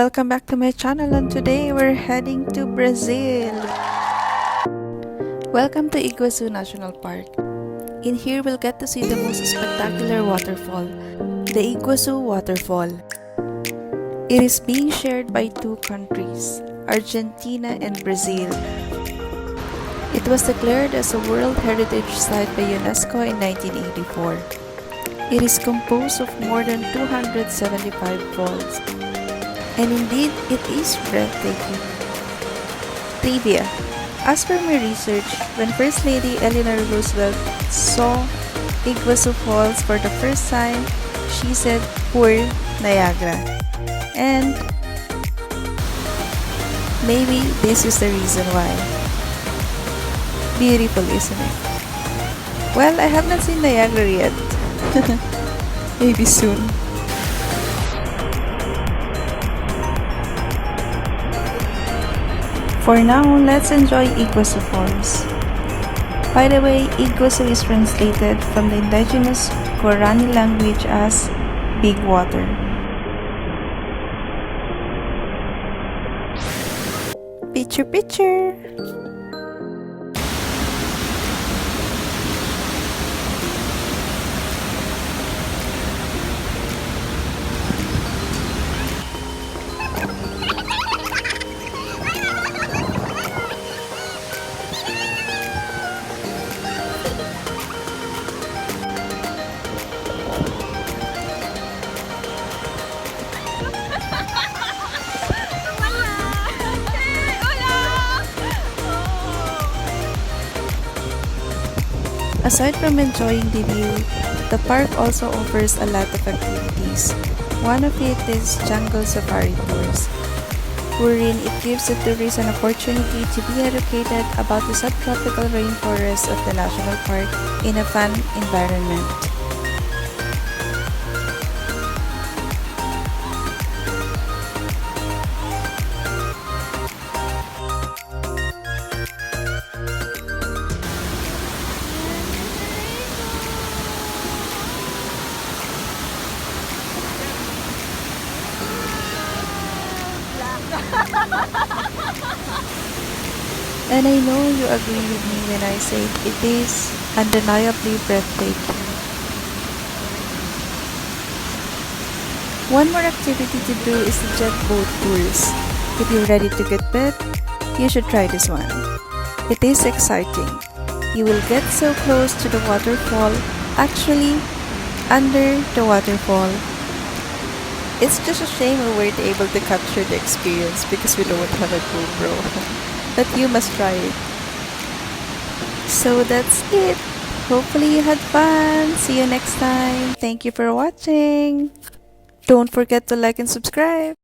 Welcome back to my channel, and today we're heading to Brazil. Welcome to Iguazu National Park. In here we'll get to see the most spectacular waterfall, the Iguazu Waterfall. It is being shared by two countries, Argentina and Brazil. It was declared as a World Heritage Site by UNESCO in 1984. It is composed of more than 275 falls. And indeed, it is breathtaking. Trivia. As per my research, when First Lady Eleanor Roosevelt saw Iguazu Falls for the first time, she said, "Poor Niagara." And maybe this is the reason why. Beautiful, isn't it? Well, I have not seen Niagara yet. Maybe soon. For now, let's enjoy Iguazu Falls. By the way, Iguazu is translated from the indigenous Guarani language as big water. Picture, picture! Aside from enjoying the view, the park also offers a lot of activities. One of it is jungle safari tours, wherein it gives the tourists an opportunity to be educated about the subtropical rainforest of the national park in a fun environment. And I know you agree with me when I say it is undeniably breathtaking. One more activity to do is the jet boat tours. If you're ready to get wet, you should try this one. It is exciting. You will get so close to the waterfall, actually under the waterfall. It's just a shame we weren't able to capture the experience because we don't have a GoPro. But you must try it. So that's it. Hopefully you had fun. See you next time. Thank you for watching. Don't forget to like and subscribe.